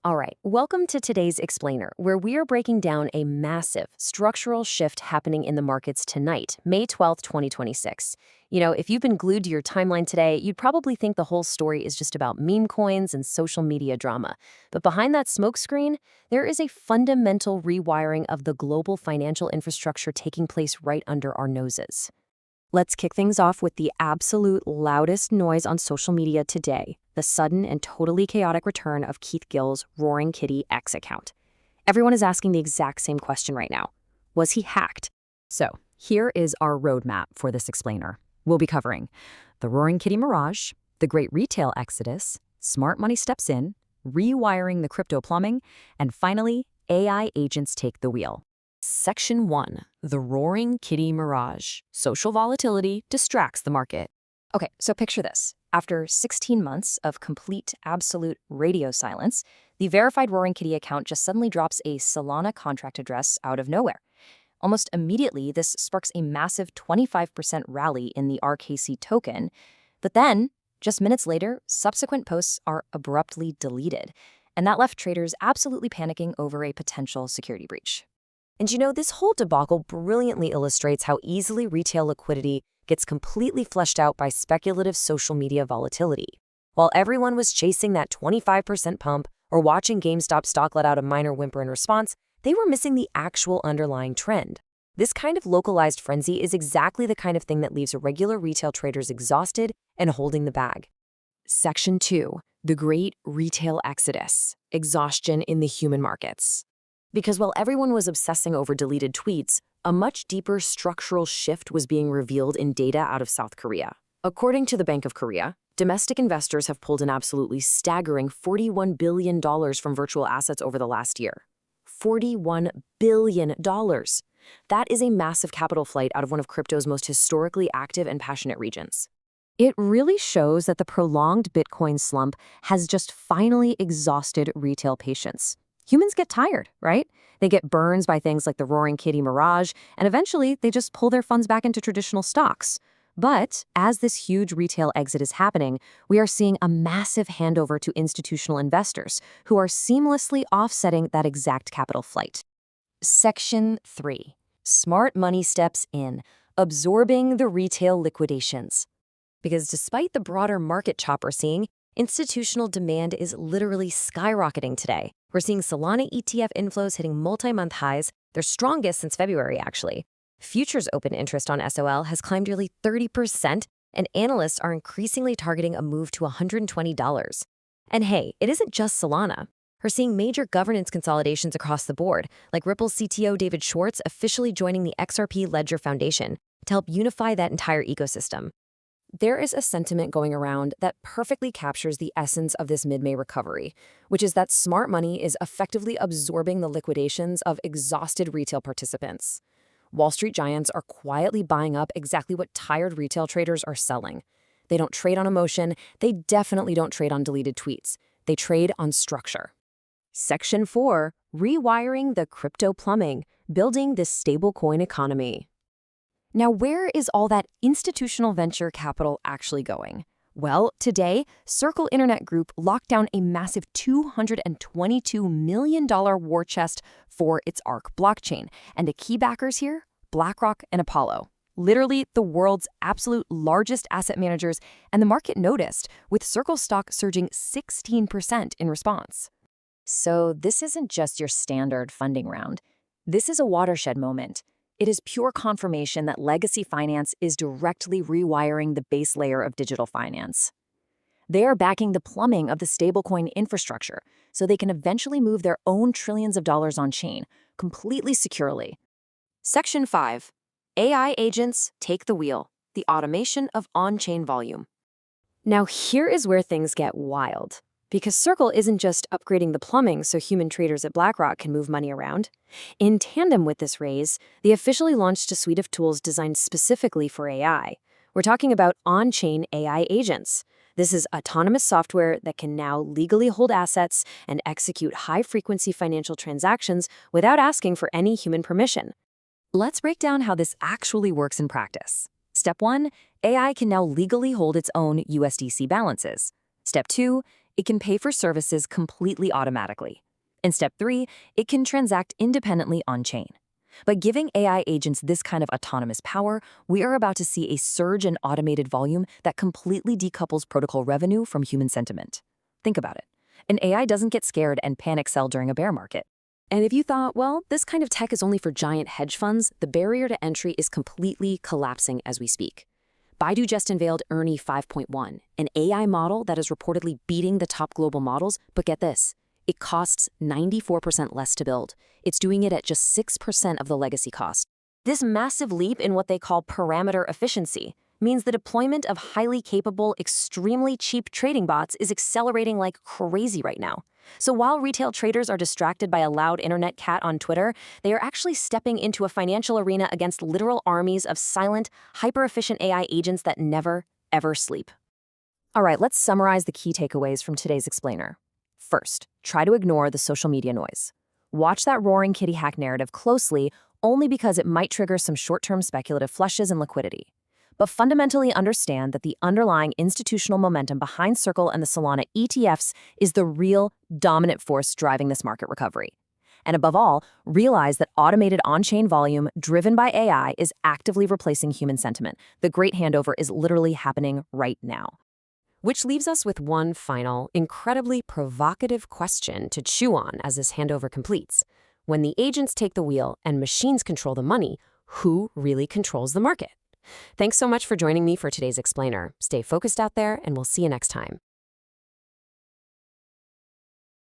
All right, welcome to today's Explainer, where we are breaking down a massive structural shift happening in the markets tonight, May 12th, 2026. If you've been glued to your timeline today, you'd probably think the whole story is just about meme coins and social media drama. But behind that smokescreen, there is a fundamental rewiring of the global financial infrastructure taking place right under our noses. Let's kick things off with the absolute loudest noise on social media today, the sudden and totally chaotic return of Keith Gill's Roaring Kitty X account. Everyone is asking the exact same question right now. Was he hacked? So, here is our roadmap for this explainer. We'll be covering the Roaring Kitty Mirage, the Great Retail Exodus, smart money steps in, rewiring the crypto plumbing, and finally, AI agents take the wheel. Section 1. The Roaring Kitty Mirage. Social volatility distracts the market. Okay, so picture this. After 16 months of complete, absolute radio silence, the verified Roaring Kitty account just suddenly drops a Solana contract address out of nowhere. Almost immediately, this sparks a massive 25% rally in the RKC token. But then, just minutes later, subsequent posts are abruptly deleted. And that left traders absolutely panicking over a potential security breach. And this whole debacle brilliantly illustrates how easily retail liquidity gets completely flushed out by speculative social media volatility. While everyone was chasing that 25% pump or watching GameStop stock let out a minor whimper in response, they were missing the actual underlying trend. This kind of localized frenzy is exactly the kind of thing that leaves regular retail traders exhausted and holding the bag. Section 2. The Great Retail Exodus. Exhaustion in the human markets. Because while everyone was obsessing over deleted tweets, a much deeper structural shift was being revealed in data out of South Korea. According to the Bank of Korea, domestic investors have pulled an absolutely staggering $41 billion from virtual assets over the last year. $41 billion. That is a massive capital flight out of one of crypto's most historically active and passionate regions. It really shows that the prolonged Bitcoin slump has just finally exhausted retail patience. Humans get tired, right? They get burns by things like the Roaring Kitty Mirage, and eventually they just pull their funds back into traditional stocks. But as this huge retail exit is happening, we are seeing a massive handover to institutional investors who are seamlessly offsetting that exact capital flight. Section 3. Smart money steps in, absorbing the retail liquidations. Because despite the broader market chop we're seeing, institutional demand is literally skyrocketing today. We're seeing Solana ETF inflows hitting multi-month highs, their strongest since February, actually. Futures open interest on SOL has climbed nearly 30%, and analysts are increasingly targeting a move to $120. And hey, it isn't just Solana. We're seeing major governance consolidations across the board, like Ripple's CTO David Schwartz officially joining the XRP Ledger Foundation to help unify that entire ecosystem. There is a sentiment going around that perfectly captures the essence of this mid-May recovery, which is that smart money is effectively absorbing the liquidations of exhausted retail participants. Wall Street giants are quietly buying up exactly what tired retail traders are selling. They don't trade on emotion, they definitely don't trade on deleted tweets. They trade on structure. Section 4. Rewiring the crypto plumbing, building the stablecoin economy. Now, where is all that institutional venture capital actually going? Well, today, Circle Internet Group locked down a massive $222 million war chest for its ARK blockchain. And the key backers here? BlackRock and Apollo. Literally the world's absolute largest asset managers, and the market noticed, with Circle stock surging 16% in response. So this isn't just your standard funding round. This is a watershed moment. It is pure confirmation that legacy finance is directly rewiring the base layer of digital finance. They are backing the plumbing of the stablecoin infrastructure so they can eventually move their own trillions of dollars on-chain, completely securely. Section 5. AI agents take the wheel, the automation of on-chain volume. Now here is where things get wild. Because Circle isn't just upgrading the plumbing so human traders at BlackRock can move money around. In tandem with this raise, they officially launched a suite of tools designed specifically for AI. We're talking about on-chain AI agents. This is autonomous software that can now legally hold assets and execute high-frequency financial transactions without asking for any human permission. Let's break down how this actually works in practice. Step 1, AI can now legally hold its own USDC balances. Step 2, It can pay for services completely automatically. In step 3, it can transact independently on-chain. By giving AI agents this kind of autonomous power, we are about to see a surge in automated volume that completely decouples protocol revenue from human sentiment. Think about it. An AI doesn't get scared and panic sell during a bear market. And if you thought, well, this kind of tech is only for giant hedge funds, the barrier to entry is completely collapsing as we speak. Baidu just unveiled Ernie 5.1, an AI model that is reportedly beating the top global models, but get this, it costs 94% less to build. It's doing it at just 6% of the legacy cost. This massive leap in what they call parameter efficiency means the deployment of highly capable, extremely cheap trading bots is accelerating like crazy right now. So while retail traders are distracted by a loud internet cat on Twitter, they are actually stepping into a financial arena against literal armies of silent, hyper-efficient AI agents that never, ever sleep. All right, let's summarize the key takeaways from today's explainer. First, try to ignore the social media noise. Watch that roaring kitty hack narrative closely only because it might trigger some short-term speculative flushes in liquidity. But fundamentally understand that the underlying institutional momentum behind Circle and the Solana ETFs is the real dominant force driving this market recovery. And above all, realize that automated on-chain volume driven by AI is actively replacing human sentiment. The great handover is literally happening right now. Which leaves us with one final, incredibly provocative question to chew on as this handover completes. When the agents take the wheel and machines control the money, who really controls the market? Thanks so much for joining me for today's explainer. Stay focused out there, and we'll see you next time.